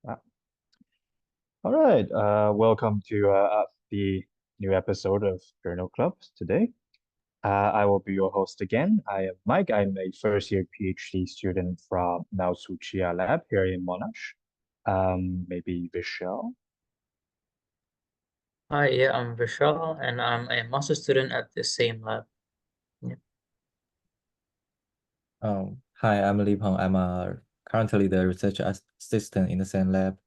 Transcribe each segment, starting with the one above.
Uh, All right. Welcome to the new episode of Journal Club today. I will be your host again. I am Mike. I'm a first year PhD student from Nair lab here in Monash. Maybe Vishaal. Hi, yeah, I'm Vishaal, and I'm a master student at the same lab. Yeah. Hi, I'm Lipeng. I'm currently the research assistant in the same lab.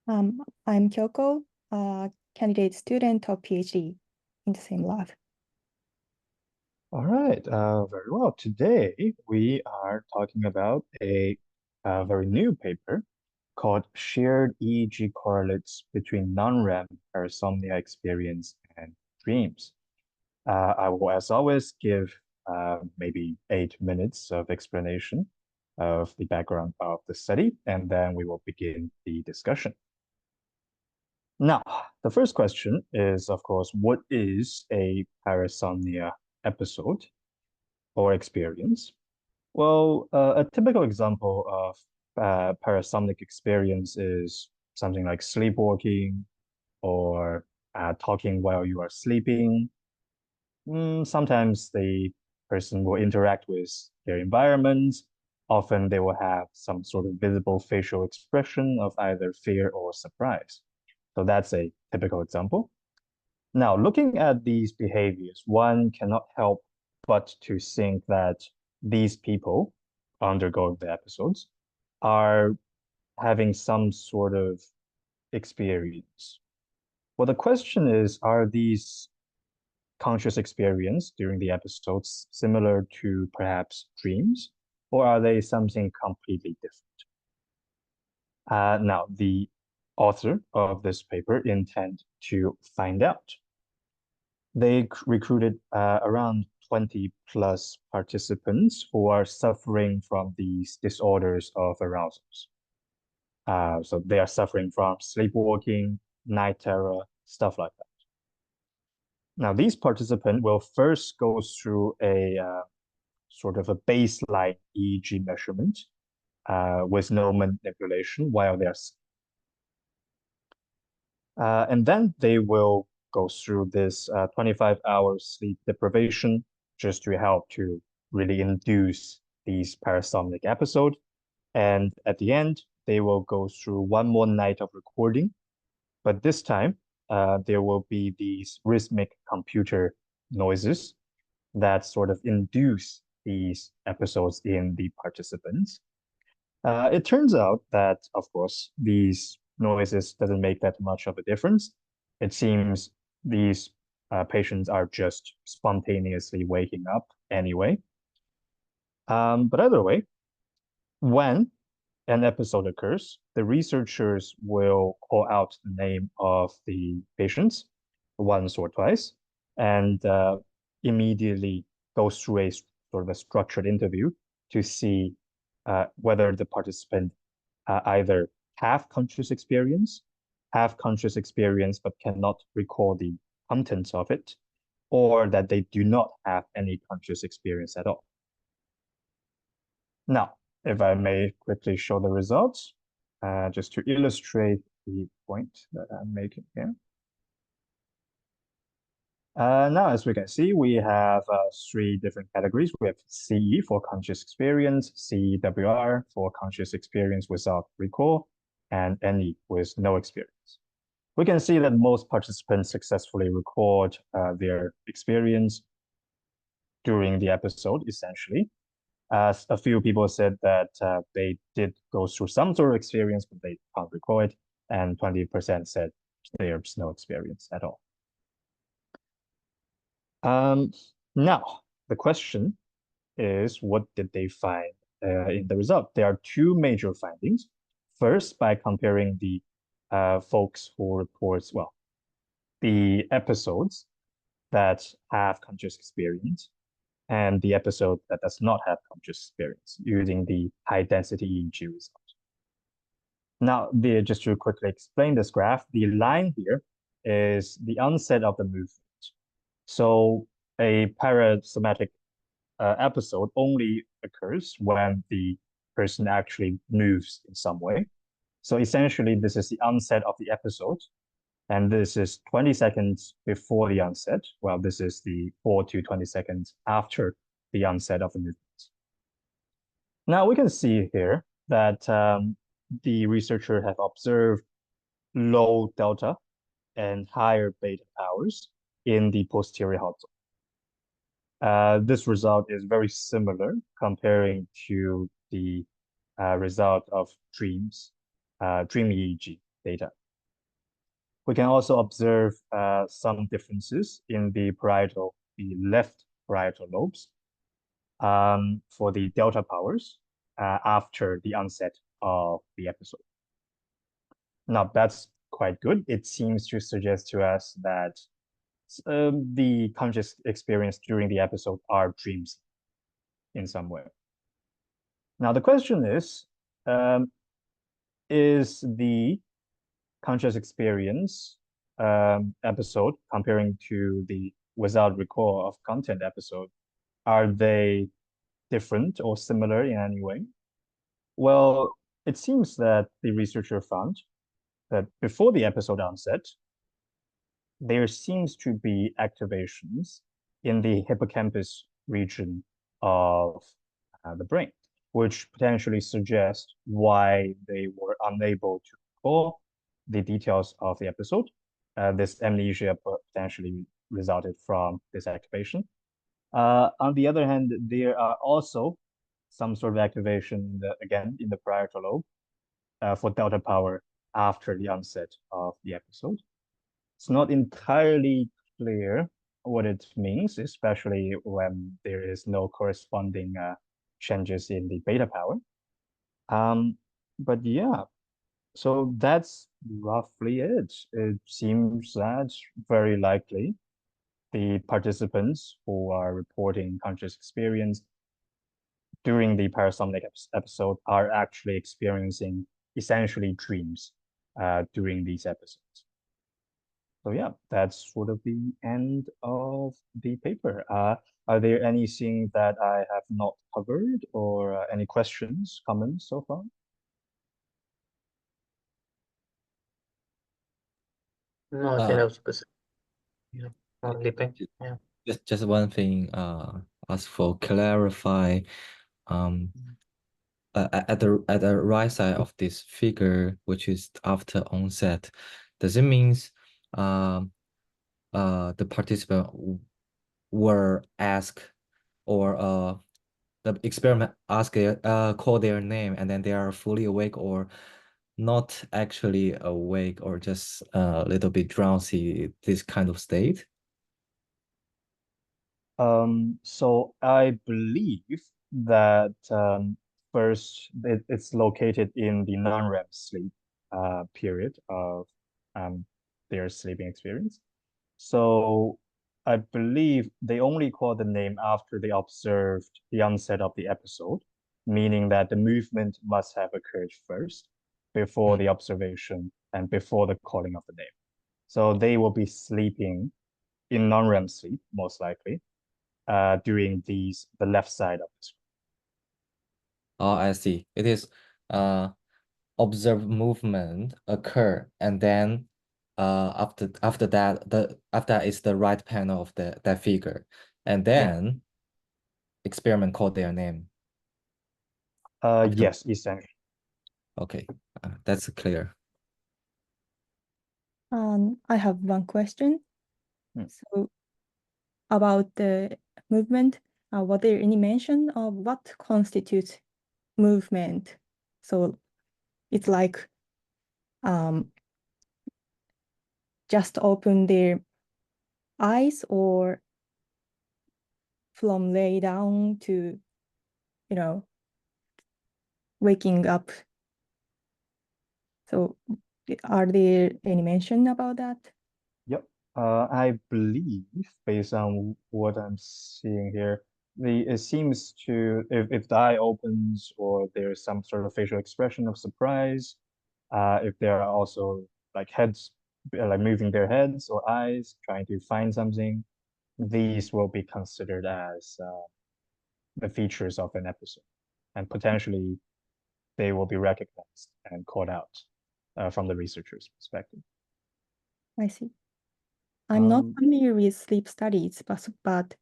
I'm Kyoko, a candidate student of PhD in the same lab. All right. Very well. Today we are talking about a very new paper called Shared EEG Correlates Between Non-REM Parasomnia Experience and Dreams. I will, as always, give maybe 8 minutes of explanation of the background of the study, and then we will begin the discussion. Now, the first question is, of course, what is a parasomnia episode or experience? Well, a typical example of parasomnic experience is something like sleepwalking or talking while you are sleeping. Sometimes the person will interact with their environment. Often they will have some sort of visible facial expression of either fear or surprise. So that's a typical example. Now, looking at these behaviors, one cannot help but to think that these people undergoing the episodes are having some sort of experience. Well, the question is, are these conscious experience during the episodes similar to perhaps dreams, or are they something completely different? Now, the author of this paper intend to find out. They recruited around 20 plus participants who are suffering from these disorders of arousals. So they are suffering from sleepwalking, night terror, stuff like that. Now, these participants will first go through a sort of a baseline EEG measurement with no manipulation while they're and then they will go through this 25 hours sleep deprivation just to help to really induce these parasomnic episodes. And at the end, they will go through one more night of recording, but this time there will be these rhythmic computer noises that sort of induce these episodes in the participants. It turns out that, of course, these noises doesn't make that much of a difference. It seems these patients are just spontaneously waking up anyway. But either way, when an episode occurs, the researchers will call out the name of the patients once or twice and immediately go through a sort of a structured interview to see whether the participant either have conscious experience but cannot recall the contents of it, or that they do not have any conscious experience at all. Now, if I may quickly show the results, just to illustrate the point that I'm making here. Now, as we can see, we have three different categories. We have CE for conscious experience, CWR for conscious experience without recall, and NE with no experience. We can see that most participants successfully record their experience during the episode, essentially. A few people said that they did go through some sort of experience, but they can't recall it, and 20% said there's no experience at all. Now, the question is, what did they find in the result? There are two major findings. First, by comparing the folks who reports, well, the episodes that have conscious experience and the episode that does not have conscious experience using the high density EEG result. Now, just to quickly explain this graph, the line here is the onset of the movement. So a parasomatic episode only occurs when the person actually moves in some way. So essentially, this is the onset of the episode, and this is 20 seconds before the onset, while this is the 4 to 20 seconds after the onset of the movement. Now we can see here that the researcher have observed low delta and higher beta powers in the posterior horizon. This result is very similar comparing to the result of dream EEG data. We can also observe some differences in the left parietal lobes for the delta powers after the onset of the episode. Now, that's quite good. It seems to suggest to us that the conscious experience during the episode are dreams in some way. Now, the question is the conscious experience episode comparing to the without recall of content episode, are they different or similar in any way? Well, it seems that the researcher found that before the episode onset, there seems to be activations in the hippocampus region of the brain, which potentially suggests why they were unable to recall the details of the episode. This amnesia potentially resulted from this activation. On the other hand, there are also some sort of activation, in the parietal lobe for delta power after the onset of the episode. It's not entirely clear what it means, especially when there is no corresponding changes in the beta power. But yeah, so that's roughly it. It seems that very likely the participants who are reporting conscious experience during the parasomnic episode are actually experiencing essentially dreams during these episodes. So yeah, that's sort of the end of the paper. Are there anything that I have not covered or any questions, comments so far? No, I think that was good. Yeah, Lipeng. Yeah. Just one thing, ask for clarify. At the right side of this figure, which is after onset, does it means the participant were asked or the experiment call their name and then they are fully awake or not actually awake or just a little bit drowsy, this kind of state? So I believe that first it's located in the non-REM sleep period of their sleeping experience. So I believe they only call the name after they observed the onset of the episode, meaning that the movement must have occurred first before the observation and before the calling of the name. So they will be sleeping in non-REM sleep, most likely, during the left side of the screen. Oh, I see. It is observed movement occur, and then after that is the right panel of that figure, and then experiment called their name. Yes, essentially. Okay, that's clear. I have one question. So about the movement, was there any mention of what constitutes movement? So it's like just open their eyes or from lay down to, waking up. So are there any mention about that? Yep. I believe, based on what I'm seeing here, it seems to, if the eye opens or there's some sort of facial expression of surprise, if there are also like heads, like moving their heads or eyes, trying to find something, these will be considered as the features of an episode, and potentially they will be recognized and called out from the researcher's perspective. I see. I'm not Um, familiar with sleep studies, but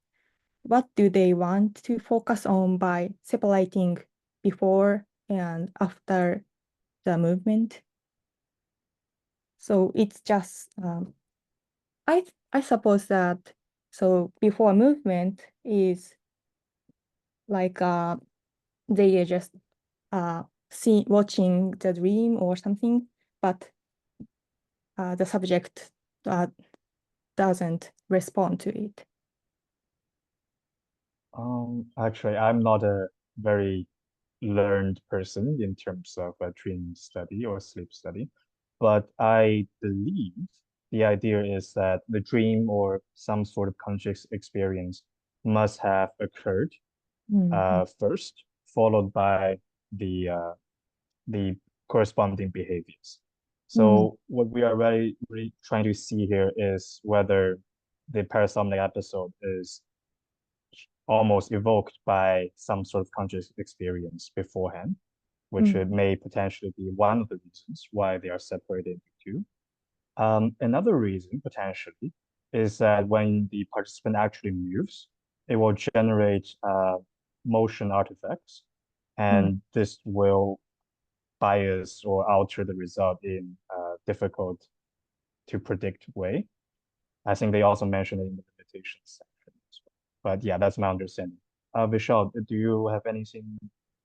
what do they want to focus on by separating before and after the movement? So it's just I suppose that so before movement is like they are just watching the dream or something, but the subject doesn't respond to it. Actually, I'm not a very learned person in terms of a dream study or sleep study, but I believe the idea is that the dream or some sort of conscious experience must have occurred first, followed by the corresponding behaviors. So what we are really trying to see here is whether the parasomnic episode is almost evoked by some sort of conscious experience beforehand, which may potentially be one of the reasons why they are separated into two. Another reason, potentially, is that when the participant actually moves, it will generate motion artifacts, and this will bias or alter the result in a difficult to predict way. I think they also mentioned it in the limitations section as well. But yeah, that's my understanding. Vishaal, do you have anything,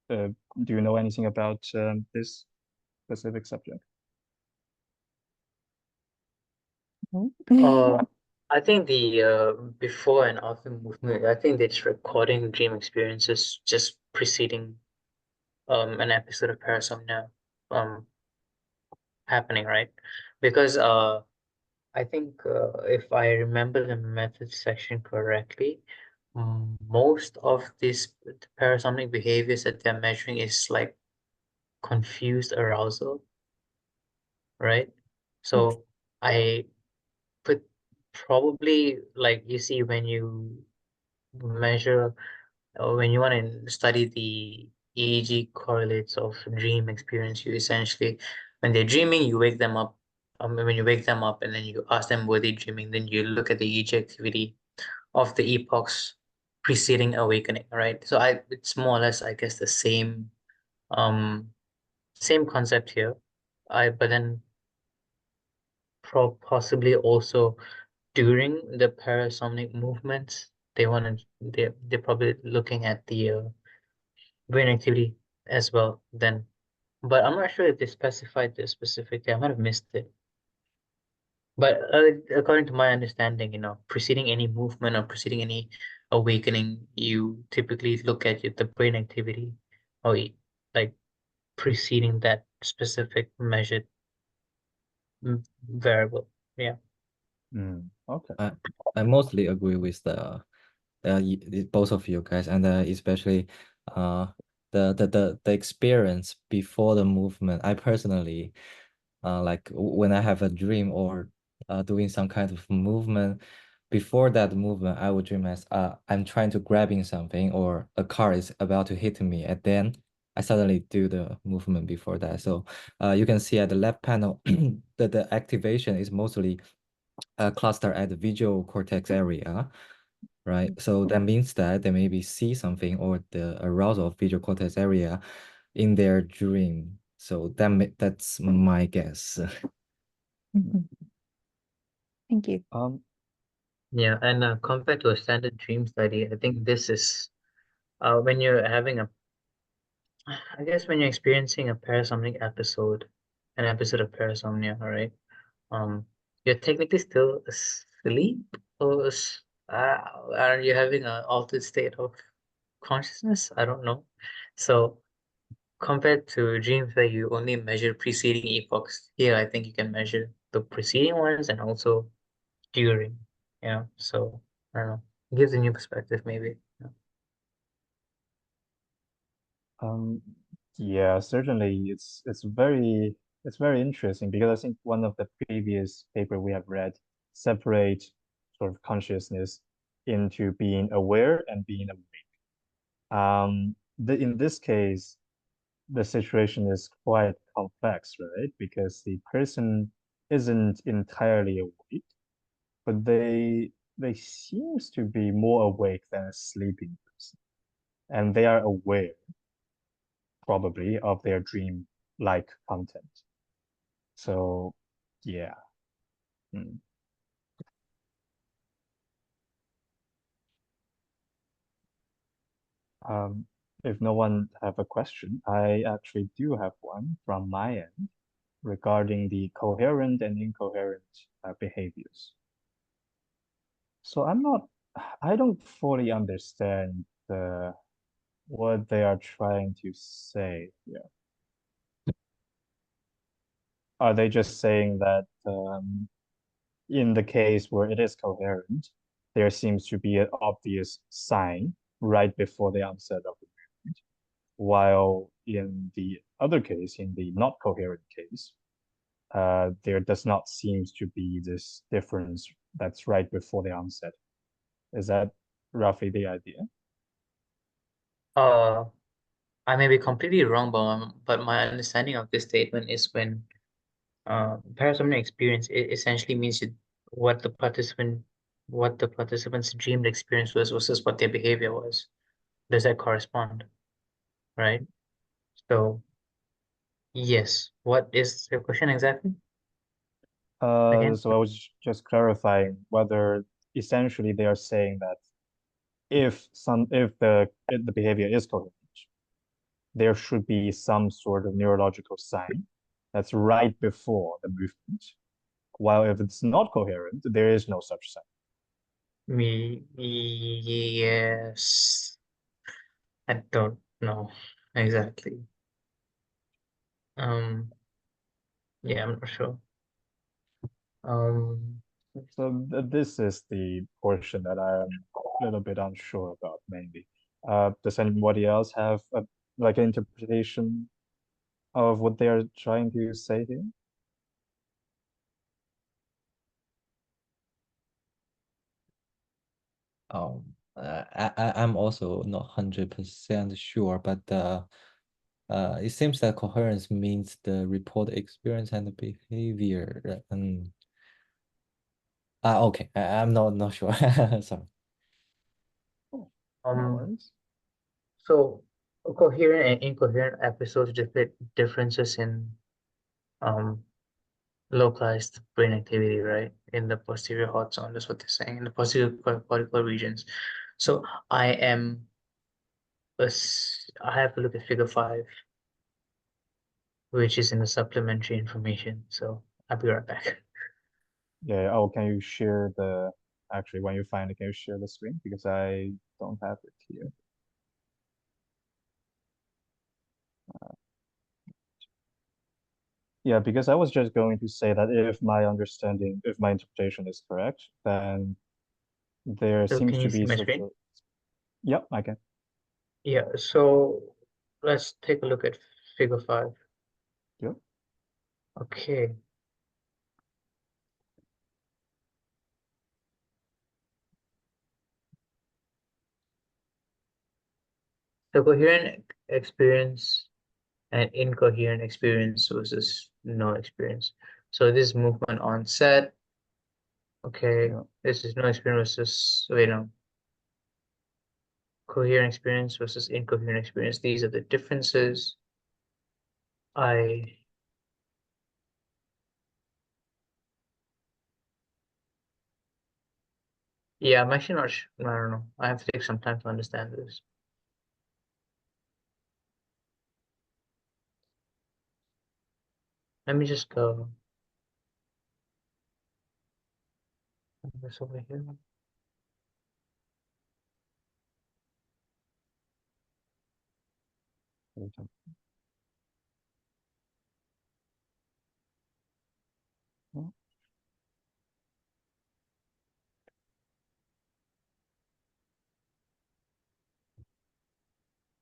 do you know anything about this specific subject? I think the before and after movement, I think it's recording dream experiences just preceding an episode of parasomnia happening, right? Because I think if I remember the method section correctly, most of these parasomnic behaviors that they're measuring is like confused arousal, right? So I could probably, like, you see, when you measure or when you want to study the EEG correlates of dream experience, you essentially, when they're dreaming, you wake them up. When you wake them up and then you ask them were they dreaming, then you look at the EEG activity of the epochs preceding awakening, right? So it's more or less, I guess, the same concept here. But then possibly also during the parasomnic movements, they're probably looking at the brain activity as well then. But I'm not sure if they specified this specifically. I might have missed it. But according to my understanding, preceding any movement or preceding any awakening, you typically look at the brain activity or like preceding that specific measured variable. Yeah. Okay. I mostly agree with both of you guys, and especially the experience before the movement. I personally like when I have a dream or doing some kind of movement. Before that movement, I would dream as I'm trying to grabbing something or a car is about to hit me, and then I suddenly do the movement before that. So you can see at the left panel that the activation is mostly clustered at the visual cortex area, right? So that means that they maybe see something or the arousal of visual cortex area in their dream. So that's my guess. Thank you. Yeah, and compared to a standard dream study, I think this is when you're having I guess when you're experiencing a parasomnic episode, an episode of parasomnia, all right, you're technically still asleep, or are you having an altered state of consciousness? I don't know. So compared to dreams where you only measure preceding epochs, here I think you can measure the preceding ones and also during, so I don't know. It gives a new perspective, maybe. Yeah, certainly it's very interesting because I think one of the previous paper we have read separate sort of consciousness into being aware and being awake. In this case, the situation is quite complex, right? Because the person isn't entirely awake, but they seems to be more awake than a sleeping person. And they are aware, probably, of their dream-like content. So, yeah. Hmm. If no one have a question, I actually do have one from my end regarding the coherent and incoherent behaviors. So I don't fully understand what they are trying to say here. Are they just saying that in the case where it is coherent, there seems to be an obvious sign right before the onset of the movement, while in the other case, in the not coherent case, there does not seem to be this difference that's right before the onset. Is that roughly the idea? I may be completely wrong, but my understanding of this statement is when parasomnia experience essentially means what what the participant's dreamed experience was versus what their behavior was. Does that correspond? Right? So yes. What is your question exactly? Again? So I was just clarifying whether essentially they are saying that if the behavior is coherent, there should be some sort of neurological sign that's right before the movement. While if it's not coherent, there is no such sign. Yes. I don't know exactly. Um, yeah, I'm not sure. Um, So this is the portion that I'm a little bit unsure about mainly. Does anybody else have like an interpretation of what they are trying to say here? I'm also not 100% sure, but it seems that coherence means the reported experience and the behavior. Okay, I'm not sure. Sorry. Oh, no um, worries. so coherent and incoherent episodes display differences in um localized brain activity, right? In the posterior hot zone, that's what they're saying, in the posterior cortical regions. So I have to look at figure 5, which is in the supplementary information. So I'll be right back. Yeah. Oh, can you share actually when you find it, can you share the screen? Because I don't have it here. Yeah, because I was just going to say that if my interpretation is correct, then there So seems can to you see be my such screen? a, yep, I can. Yeah, so let's take a look at figure 5. Yep. Okay. The coherent experience and incoherent experience versus no experience. So this movement onset, okay, Yeah. this is no experience versus, wait, no, coherent experience versus incoherent experience. These are the differences. I Yeah, I'm actually not sure. I don't know. I have to take some time to understand this. Let me just go this over here.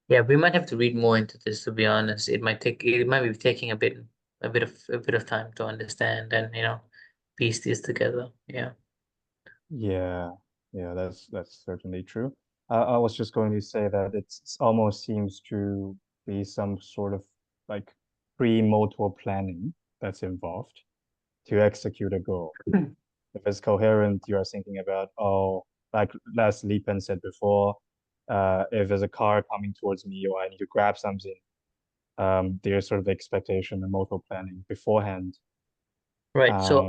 Yeah, we might have to read more into this, to be honest. It might be taking a bit of time to understand and piece these together. Yeah. Yeah, yeah, that's certainly true. I was just going to say that it almost seems to be some sort of like pre-motor planning that's involved to execute a goal. If it's coherent, you are thinking about, oh, like as Lipeng said before, if there's a car coming towards me or I need to grab something, there's sort of expectation and motor planning beforehand. Right. So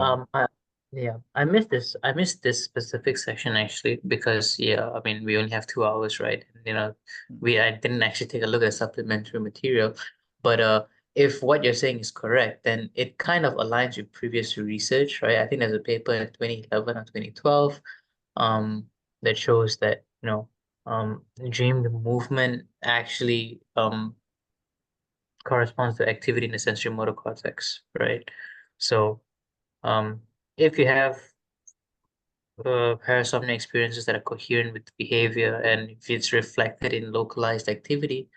I missed this. I missed this specific session actually because I mean we only have 2 hours, right? And, I didn't actually take a look at supplementary material, but if what you're saying is correct, then it kind of aligns with previous research, right? I think there's a paper in 2011 or 2012, that shows that dream movement actually corresponds to activity in the sensory motor cortex, right? So if you have parasomnia experiences that are coherent with behavior and if it's reflected in localized activity,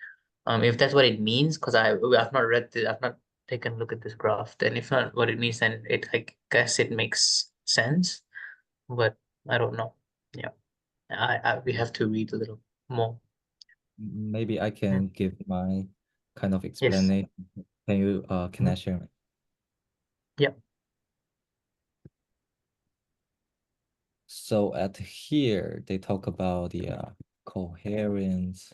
if that's what it means, because I've not read I've not taken a look at this graph, then if not what it means, then I guess it makes sense, but I don't know. Yeah, we have to read a little more. Maybe I can give my kind of Yes. explanation. Can you can I share? Yeah. So at here they talk about the coherence,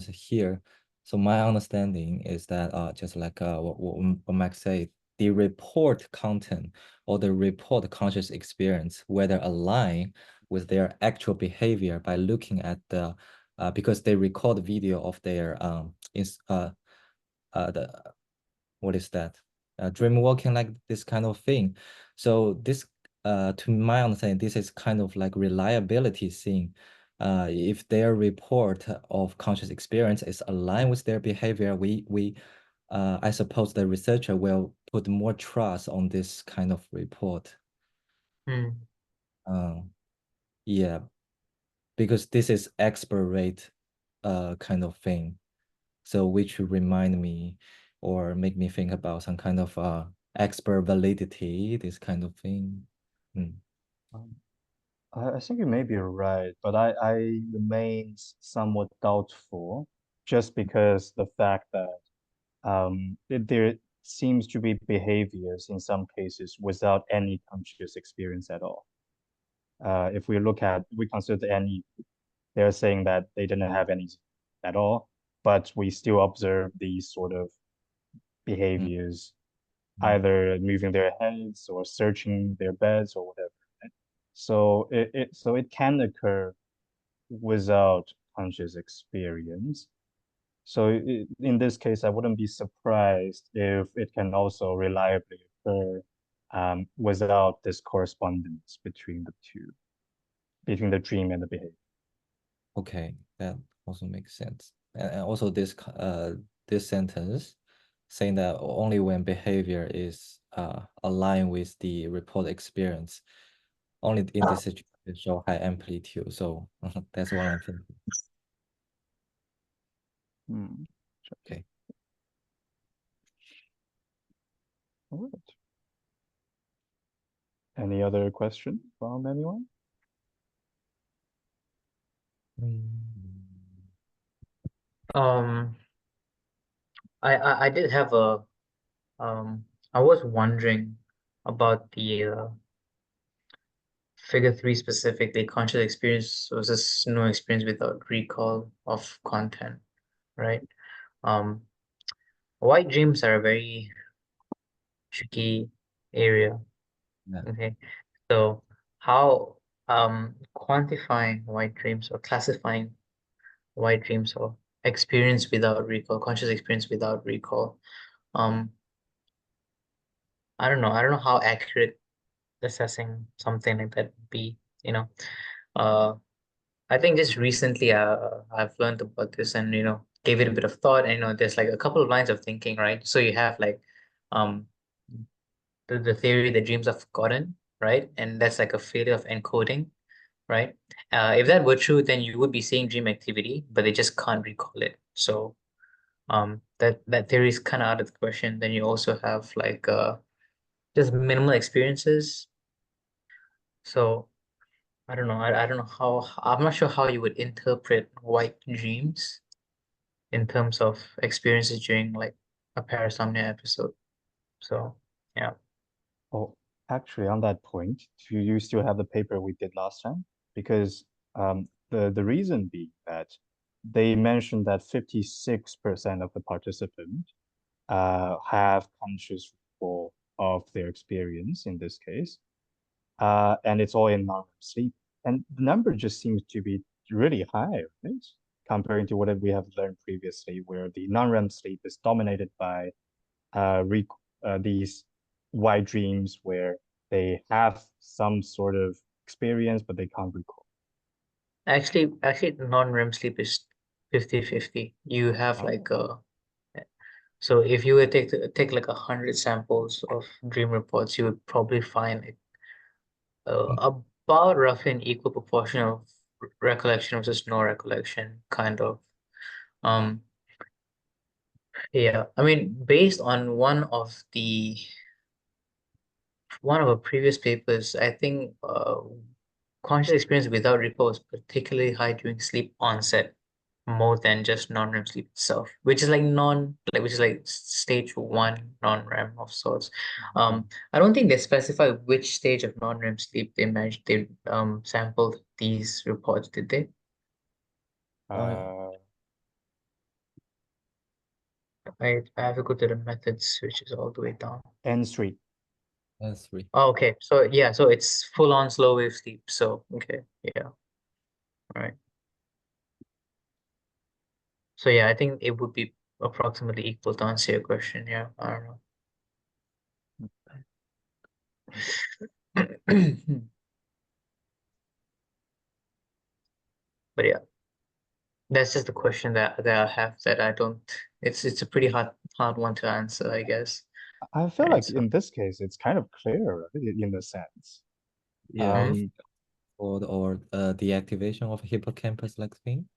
here. So my understanding is that just like what Max said, the report content or the report conscious experience, whether align with their actual behavior by looking at the because they record video of their the what is that? Dream walking, like this kind of thing. So this, to my understanding, this is kind of like reliability thing. If their report of conscious experience is aligned with their behavior, I suppose the researcher will put more trust on this kind of report. Yeah, because this is expert rate, kind of thing. So which remind me or make me think about some kind of expert validity, this kind of thing. I think you may be right, but I remain somewhat doubtful just because the fact that there seems to be behaviors in some cases without any conscious experience at all. If we consider any, they're saying that they didn't have any at all, but we still observe these sort of behaviors, either moving their heads or searching their beds or whatever. So it can occur without conscious experience. So in this case, I wouldn't be surprised if it can also reliably occur without this correspondence between the two, between the dream and the behavior. Okay, that also makes sense. And also this sentence saying that only when behavior is aligned with the report experience, only in this situation show high amplitude. So that's what I'm thinking. Okay. All right. Any other question from anyone? I did have I was wondering about the figure 3 specifically, conscious experience versus no experience without recall of content, right? White dreams are a very tricky area. Yeah. Okay, so how quantifying white dreams or classifying white dreams or experience without recall, conscious experience without recall, I don't know how accurate assessing something like that would be, I think just recently I've learned about this and gave it a bit of thought, and there's like a couple of lines of thinking, right? So you have like um the theory that dreams are forgotten, right? And that's like a failure of encoding, right? If that were true, then you would be seeing dream activity, but they just can't recall it. So that theory is kind of out of the question. Then you also have like just minimal experiences. So I don't know. I don't know how, I'm not sure how you would interpret white dreams. in terms of experiences during like a parasomnia episode. So yeah. Oh, actually, on that point, do you still have the paper we did last time? Because the reason being that they mentioned that 56% of the participants have conscious recall of their experience in this case, and it's all in non-REM sleep. And the number just seems to be really high, right? Comparing to what we have learned previously, where the non-REM sleep is dominated by these wide dreams where they have some sort of experience, but they can't recall. Actually, non-REM sleep is 50-50. You have like so if you would take like 100 samples of dream reports, you would probably find like about roughly an equal proportion of recollection versus no recollection, kind of. Um, yeah, I mean, based on one of our previous papers, I think conscious experience without repose, particularly high during sleep onset, more than just non-REM sleep itself, which is like stage one non-REM of sorts. I don't think they specify which stage of non-REM sleep they sampled these reports, did they? Uh, I have to go to the methods, which is all the way down. N3. That's three. Oh, okay. So yeah, so it's full on slow wave sleep. So okay, yeah. All right. So yeah, I think it would be approximately equal to answer your question. Yeah, I don't know. But yeah, that's just the question that I have that I don't. It's a pretty hard one to answer, I guess. I feel Right. like So in this case, it's kind of clear, right, in a sense. Yeah, Mhm. or the activation of hippocampus like thing.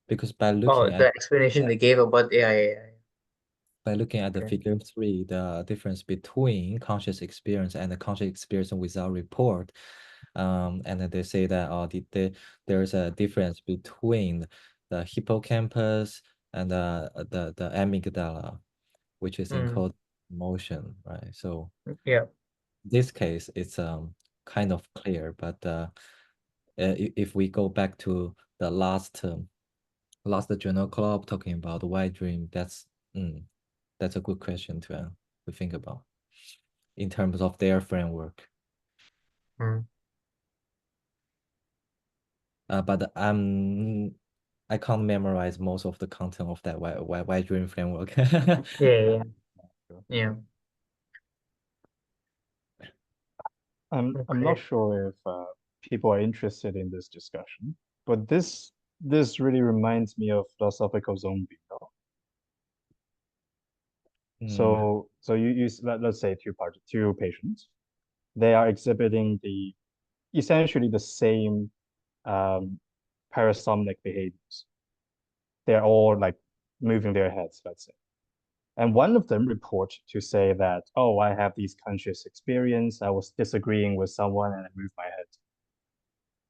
Because by oh, looking the at explanation they gave about yeah. the Okay. figure 3, the difference between conscious experience and the conscious experience without report, and then they say that there's a difference between the hippocampus and the amygdala, which is Mm, encoded emotion, right? So yeah. this case, it's kind of clear, but if we go back to the last journal club talking about white dream, that's a good question to think about in terms of their framework. Mm. But I can't memorize most of the content of that white dream framework. Yeah. Yeah. I'm not Okay. sure if people are interested in this discussion, but this really reminds me of philosophical zombie. No? So let's say two patients, they are exhibiting essentially the same um, parasomnic behaviors. They're all like moving their heads, let's say. And one of them report to say that, oh, I have these conscious experience. I was disagreeing with someone and I moved my head.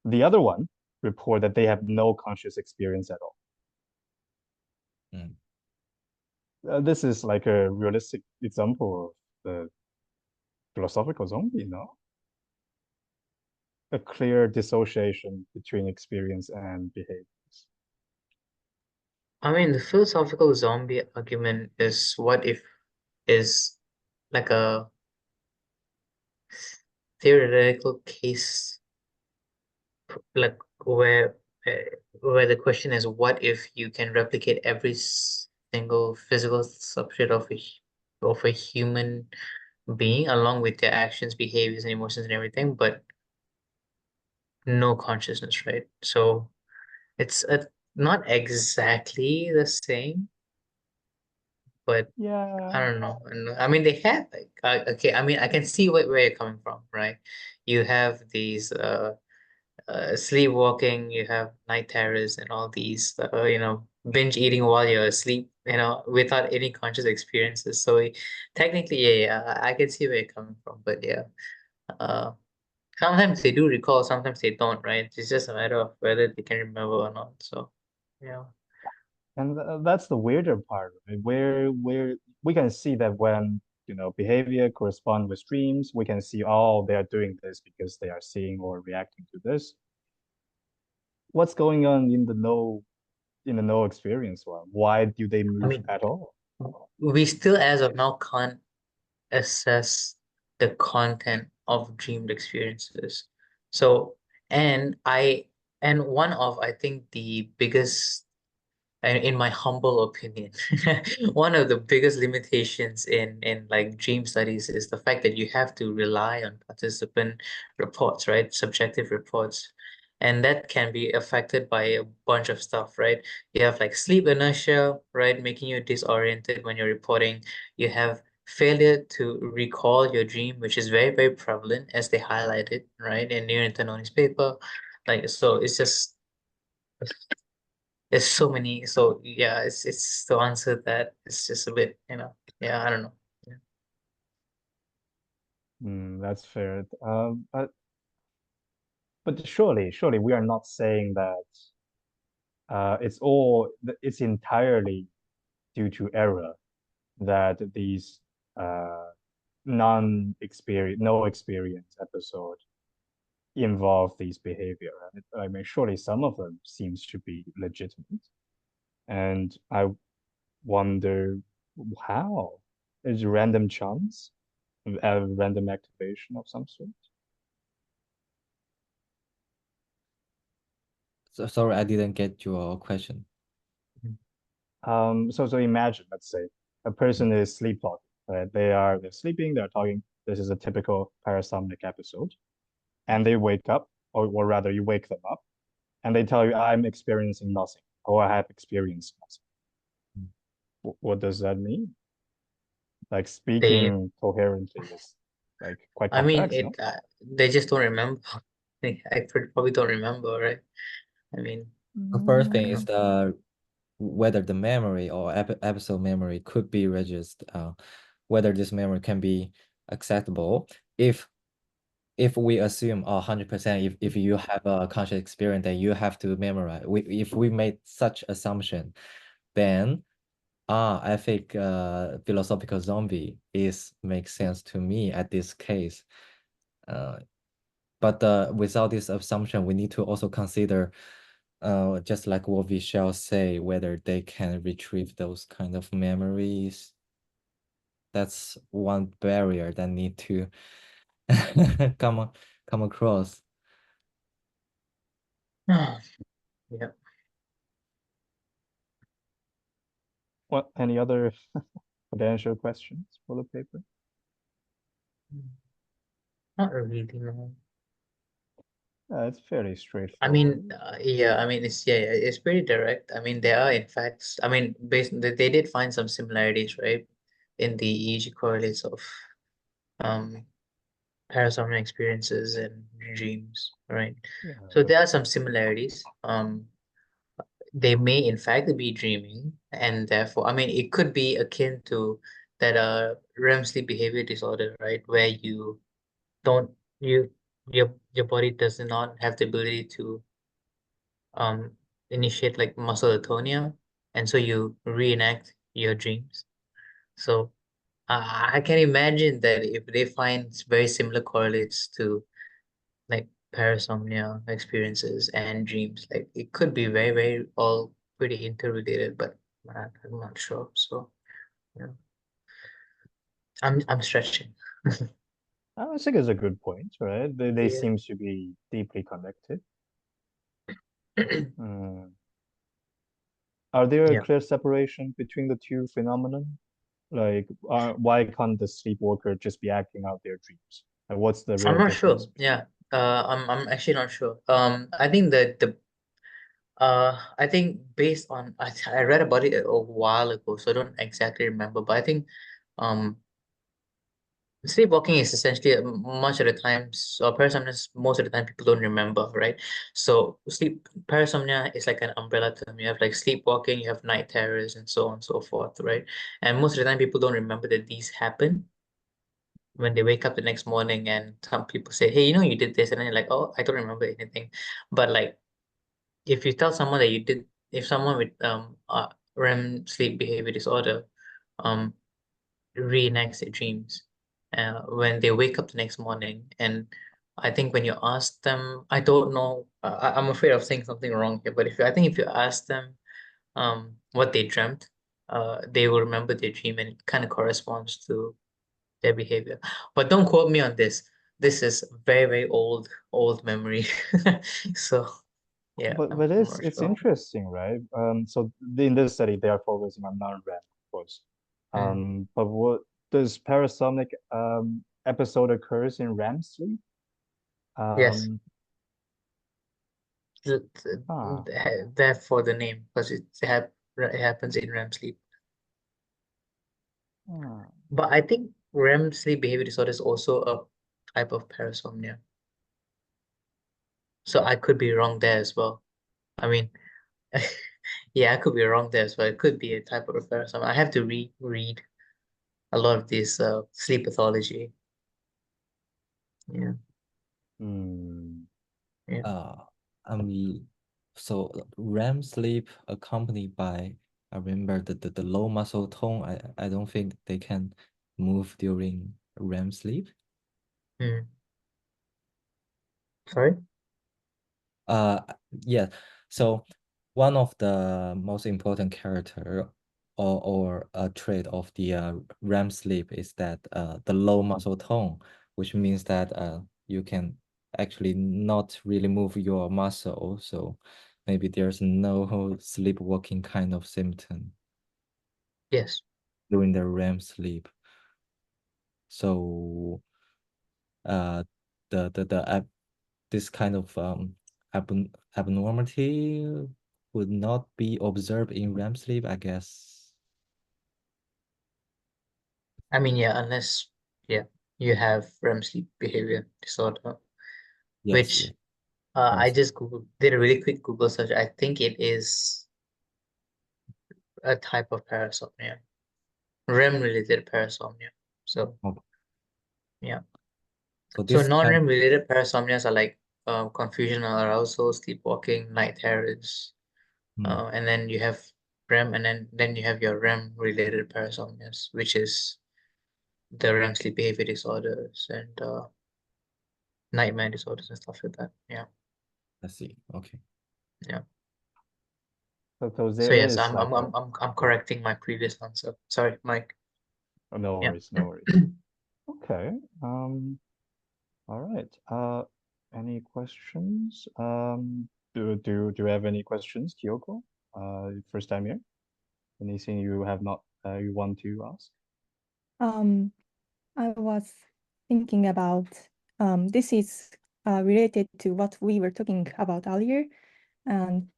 The other one report that they have no conscious experience at all. This is like a realistic example of the philosophical zombie, no? A clear dissociation between experience and behaviors. I mean, the philosophical zombie argument is what if is like a theoretical case, like where where the question is, what if you can replicate every single physical substrate of a human being along with their actions, behaviors, and emotions and everything, but no consciousness, right? So it's not exactly the same, but I Yeah. don't know. And I mean, they have like okay. I mean, I can see where you're coming from, right? You have these sleepwalking, you have night terrors, and all these binge eating while you're asleep, without any conscious experiences. So technically, yeah, I can see where you're coming from, but yeah, uh, sometimes they do recall, sometimes they don't, right? It's just a matter of whether they can remember or not. So Yeah. And that's the weirder part, right? Where we can see that when behavior correspond with dreams, we can see, oh, they are doing this because they are seeing or reacting to this. What's going on in the no experience one? Why do they I move mean, at all? we still as of now can't assess the content of dreamed experiences. So, and one of, I think, the biggest, and in my humble opinion, one of the biggest limitations in like dream studies is the fact that you have to rely on participant reports, right? Subjective reports. And that can be affected by a bunch of stuff, right? You have like sleep inertia, right? Making you disoriented when you're reporting. You have failure to recall your dream, which is very, very prevalent as they highlighted, right? In Nair and paper. Like, so it's just there's so many. So yeah, it's to answer that, it's just a bit, yeah, I don't know. Yeah. That's fair. But surely we are not saying that it's entirely due to error that these no experience episode involve these behavior. I mean, surely some of them seems to be legitimate, and I wonder how is random chance, a random activation of some sort. So sorry, I didn't get your question. So imagine, let's say, a person is sleepwalking, right? They're sleeping, they're talking. This is a typical parasomnic episode, and they wake up, or rather, you wake them up, and they tell you, "I'm experiencing nothing," or "I have experienced nothing." What does that mean? Like They, speaking coherently is like quite I mean, complex, no? they just don't remember. I probably don't remember, right? I mean, The first thing yeah. is whether the memory or episode memory could be registered, whether this memory can be acceptable. If we assume 100%, if you have a conscious experience that you have to memorize, if we made such assumption, then I think philosophical zombie makes sense to me at this case. But without this assumption, we need to also consider, just like what Vishaal say, whether they can retrieve those kind of memories. That's one barrier that need to come across. Yeah. What, any other potential questions for the paper? Not really, no. It's fairly I straightforward. mean, yeah, I mean, it's pretty direct. I mean, there are in fact, I mean, they did find some similarities, right, in the EEG correlates of um parasomnia experiences and dreams, right? Yeah, So but there are some similarities. They may in fact be dreaming, and therefore, I mean, it could be akin to that REM sleep behavior disorder, right, where don't you your body does not have the ability to um initiate like muscle atonia, and so you reenact your dreams. So I can imagine that if they find very similar correlates to like parasomnia experiences and dreams, like it could be very, very all pretty interrelated, but I'm not sure. So yeah, I'm stretching. I think it's a good point, right? They Yeah. seem to be deeply connected. Mm. Are there a Yeah. clear separation between the two phenomenon? Like, why can't the sleepwalker just be acting out their dreams? And what's the I'm real not difference sure. between? Yeah. I'm actually not sure. I think that I think based on I read about it a while ago, so I don't exactly remember, but I think um sleepwalking is essentially much of the times, or parasomnia, most of the time people don't remember, right? So parasomnia is like an umbrella term. You have like sleepwalking, you have night terrors, and so on and so forth, right? And most of the time people don't remember that these happen when they wake up the next morning, and some people say, hey, you did this, and then you're like, oh, I don't remember anything. But like if you tell someone that you did if someone with REM sleep behavior disorder reenacts their dreams when they wake up the next morning, and I think when you ask them, I don't know, I'm afraid of saying something wrong here, but if you ask them what they dreamt, they will remember their dream, and it kind of corresponds to their behavior. But don't quote me on this. This is very, very old memory. So yeah, But I'm not it's sure. interesting, right? So in this study, they are focusing on non-REM, of course. But what does parasomnic episode occurs in REM sleep? Yes, Ah, therefore the name, because it happens in REM sleep. ah. But I think REM sleep behavior disorder is also a type of parasomnia. So I could be wrong there as well. I mean, yeah, I could be wrong there as well. It could be a type of parasomnia. I have to read a lot of this sleep pathology. Yeah, Hmm. yeah. So REM sleep accompanied by, I remember the low muscle tone. I don't think they can move during REM sleep. Sorry? Yeah. So one of the most important character or a trait of the REM sleep is that the low muscle tone, which means that you can actually not really move your muscle. So maybe there's no sleepwalking kind of symptom Yes. during the REM sleep. So this kind of abnormality would not be observed in REM sleep, I guess. I mean, yeah, unless you have REM sleep behavior disorder, Yes, which yes. I Yes. just did a really quick Google search. I think it is a type of parasomnia, REM related parasomnia. So Okay. yeah. So So this kind, non-REM related parasomnias are like confusion or arousal, sleepwalking, night terrors, and then you have REM, and then you have your REM related parasomnias, which is the REM sleep behavior disorders and nightmare disorders and stuff like that. Yeah, I see. Okay. yeah. So So there yes, is I'm like I'm a, I'm I'm I'm correcting my previous answer. Sorry, Mike. oh, no Yeah. worries, no worries. Okay. All right. Any questions? Do you have any questions, Kyoko? First time here. Anything you have not you want to ask? I was thinking about this is related to what we were talking about earlier. And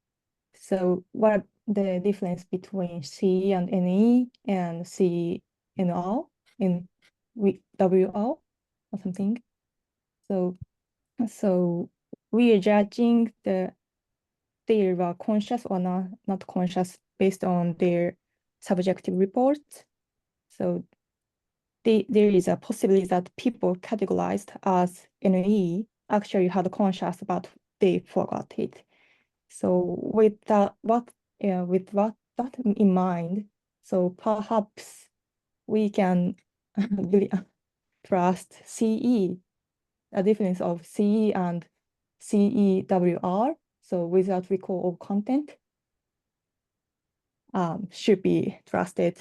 so what the difference between C and NE and C and O in WO or something. So we are judging they were conscious or not conscious based on their subjective reports. So there is a possibility that people categorized as NE actually had conscious, but they forgot it. So with that that in mind, so perhaps we can really trust CE, a difference of CE and CEWR. So without recall of content should be trusted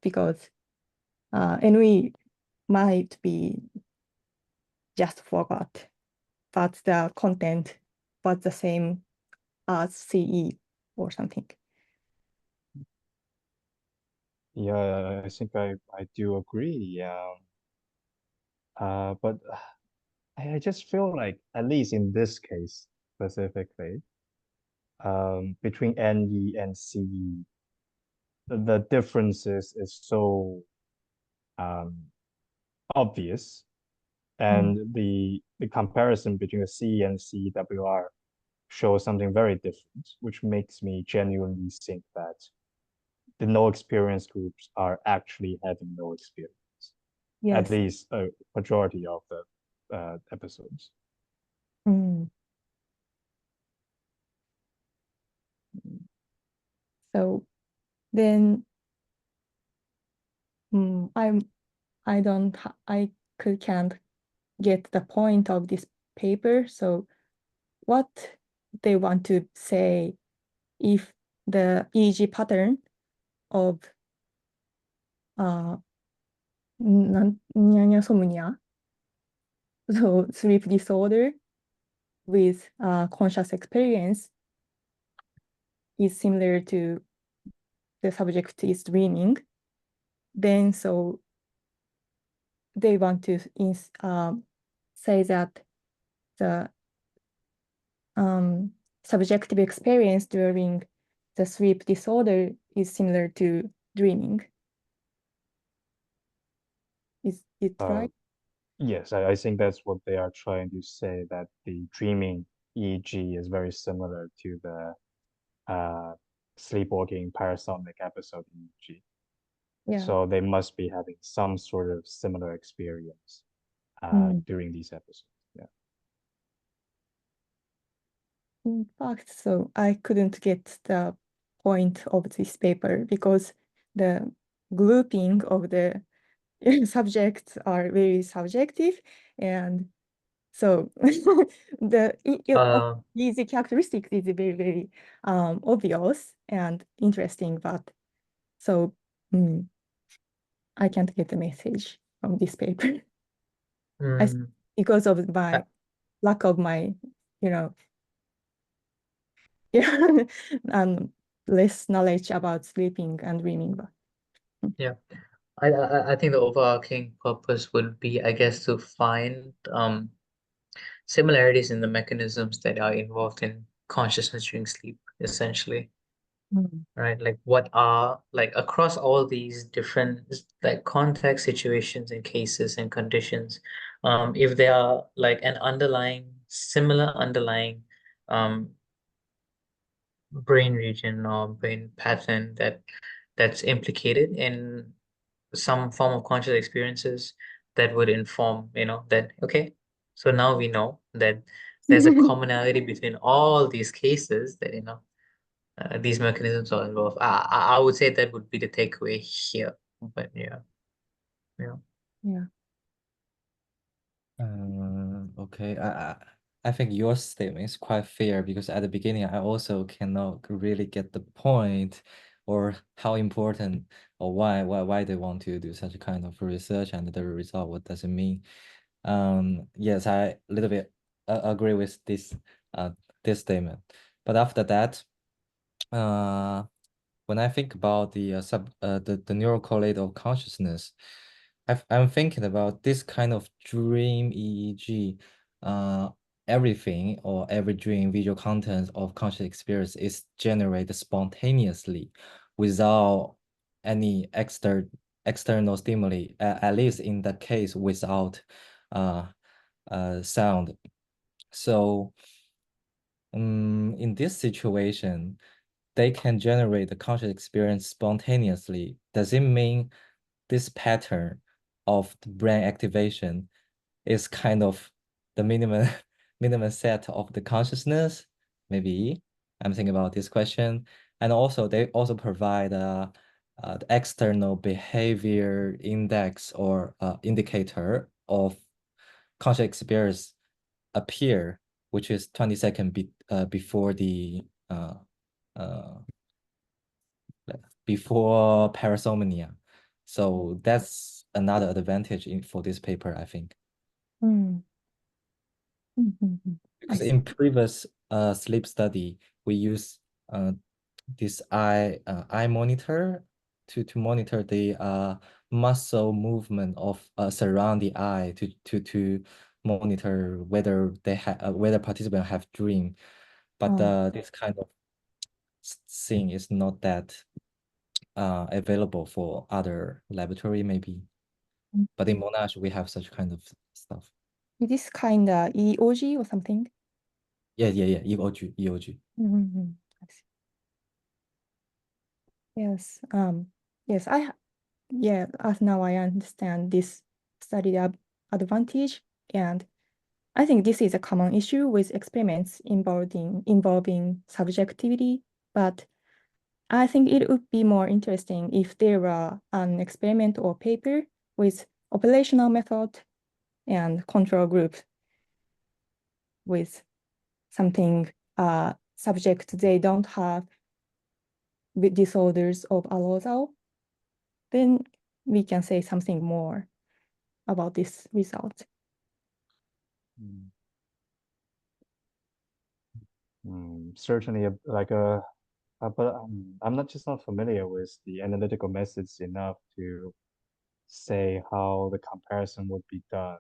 because NE might be just forgot, but the content was the same as CE or something. Yeah, I think I do agree. Yeah. But I just feel like, at least in this case specifically, between NE and CE, the differences is so um, obvious, and the comparison between the CE and CWR shows something very different, which makes me genuinely think that the no experience groups are actually having no experience, at Yes. least a majority of the episodes. Mm. So then can't get the point of this paper. So what they want to say if the EEG pattern of insomnia, so sleep disorder with conscious experience is similar to the subject is dreaming, then so they want to say that the subjective experience during the sleep disorder is similar to dreaming. Is it right? Yes, I think that's what they are trying to say, that the dreaming EEG is very similar to the sleepwalking parasomnic episode EEG. Yeah. So they must be having some sort of similar experience during these episodes. Yeah. In fact, so I couldn't get the point of this paper because the grouping of the subjects are very subjective, and so the easy characteristics is very, very obvious and interesting, but so I can't get the message from this paper. Because of my lack of my, less knowledge about sleeping and dreaming. Yeah, I think the overarching purpose would be, I guess, to find similarities in the mechanisms that are involved in consciousness during sleep, essentially. Right? Like what are, like across all these different like context, situations and cases and conditions, if there are like an similar underlying brain region or brain pattern that's implicated in some form of conscious experiences that would inform, that, okay, so now we know that there's a commonality between all these cases that, these mechanisms are involved. I would say that would be the takeaway here, but yeah. Okay, I think your statement is quite fair because at the beginning I also cannot really get the point or how important or why they want to do such a kind of research and the result, what does it mean? Yes, I a little bit agree with this statement, but after that, when I think about the neural correlate of consciousness, I'm thinking about this kind of dream EEG. Everything or every dream visual content of conscious experience is generated spontaneously without any external stimuli, at least in the case without sound. So in this situation, they can generate the conscious experience spontaneously. Does it mean this pattern of the brain activation is kind of the minimum set of the consciousness? Maybe I'm thinking about this question. And also they also provide the external behavior index or indicator of conscious experience appear, which is 20 seconds before the before parasomnia. So that's another advantage for this paper, I think. Because in previous sleep study, we use this eye monitor to monitor the muscle movement of surround the eye to monitor whether whether participants have dream, but this kind of thing is not that available for other laboratory maybe. But in Monash, we have such kind of stuff. Is this kind of EOG or something? Yeah, EOG. I see. Yes. Yes. As now I understand this study advantage, and I think this is a common issue with experiments involving subjectivity. But I think it would be more interesting if there were an experiment or paper with operational method and control group with something subject they don't have with disorders of arousal, then we can say something more about this result. Certainly, but I'm not familiar with the analytical methods enough to say how the comparison would be done.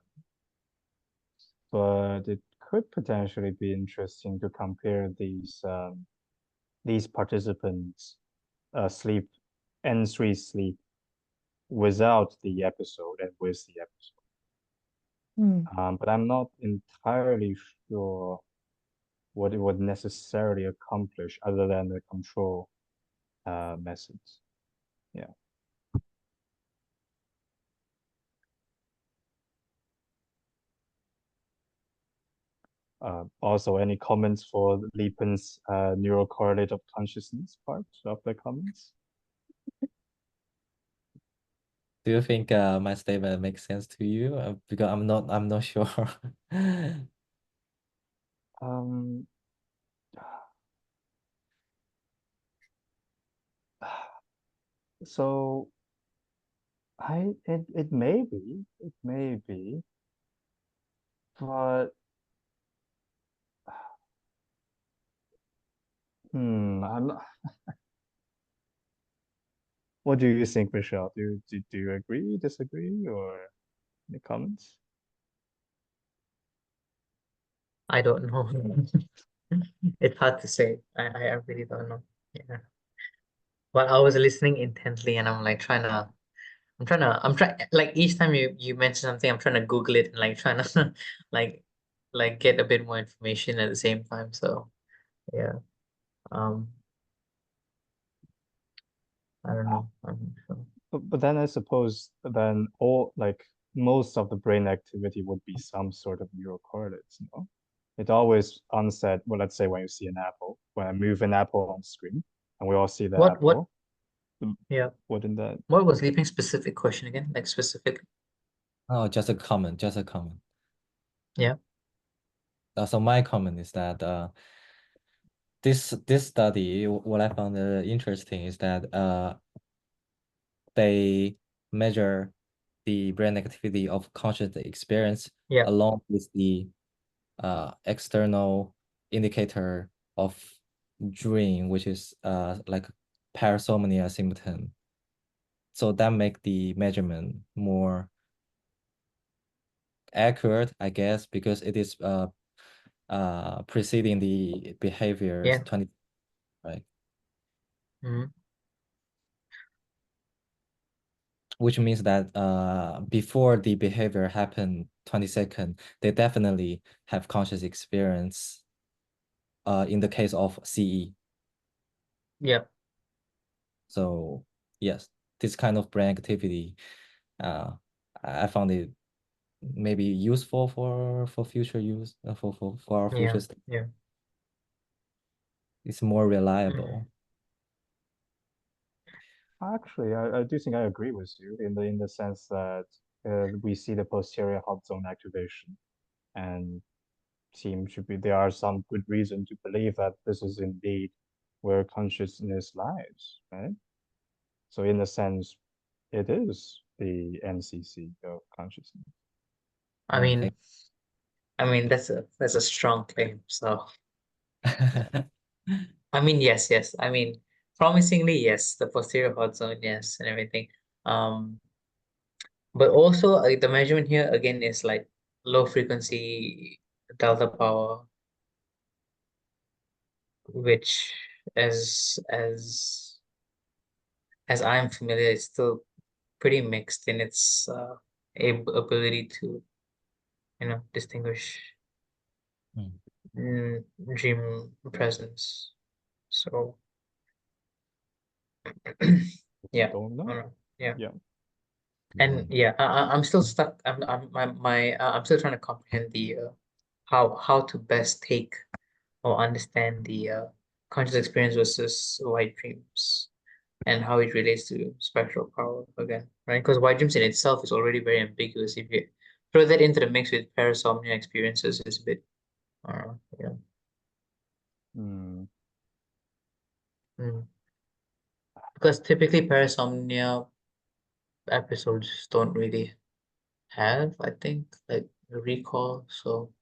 But it could potentially be interesting to compare these participants' sleep, N3 sleep, without the episode and with the episode. But I'm not entirely sure what it would necessarily accomplish other than the control methods. Yeah. Also, any comments for Lipeng's neural correlate of consciousness part of the comments? Do you think my statement makes sense to you? Because I'm not sure. So it may be, but I'm not. What do you think, Vishaal? Do you agree, disagree, or any comments? I don't know. It's hard to say. I really don't know. Yeah. But I was listening intently and I'm like I'm trying like each time you mention something, I'm trying to Google it and like trying to like get a bit more information at the same time. So yeah. Um I don't know. I'm not sure. But then I suppose then most of the brain activity would be some sort of neural correlates, no? It always onset, well, let's say when you see an apple, when I move an apple on screen and we all see the What apple, yeah. wouldn't that? What was Liping's specific question again? Like specifically? Oh, just a comment. Yeah. So my comment is that this study, what I found interesting is that they measure the brain activity of conscious experience Yeah. along with the external indicator of dream, which is like parasomnia symptom. So that make the measurement more accurate, I guess, because it is preceding the behaviors Yeah. 20, right? Which means that before the behavior happened 20 seconds, they definitely have conscious experience in the case of CE. Yeah. So yes, this kind of brain activity, I found it maybe useful for future use, for our future study. Yeah. It's more reliable. Actually, I do think I agree with you in the sense that we see the posterior hot zone activation, and there are some good reason to believe that this is indeed where consciousness lies, right? So in a sense, it is the MCC of consciousness. I mean that's a strong claim. So I mean yes. I mean promisingly yes, the posterior hot zone, yes, and everything. But also the measurement here again is like low frequency delta power, which as I'm familiar, is still pretty mixed in its ability to distinguish dream presence. So yeah, Don't know. yeah. Yeah. And yeah, I'm still stuck. I'm still trying to comprehend the how to best take or understand the conscious experience versus white dreams and how it relates to spectral power again, right? Because white dreams in itself is already very ambiguous. If you throw that into the mix with parasomnia experiences, it's a bit, yeah. Hmm. Because typically parasomnia episodes don't really have, I think, like a recall. So,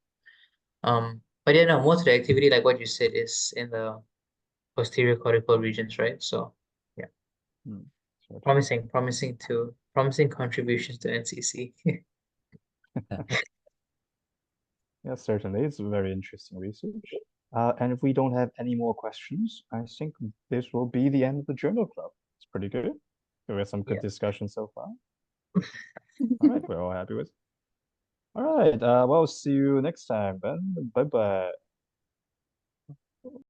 but yeah, no, most of the activity, like what you said, is in the posterior cortical regions, right? So, yeah, Certainly. promising contributions to NCC. Yeah, certainly. It's very interesting research. And if we don't have any more questions, I think this will be the end of the journal club. It's pretty good. There was some good Yeah. discussion so far. All right, we're all happy with. All right. Well, see you next time then. Bye bye.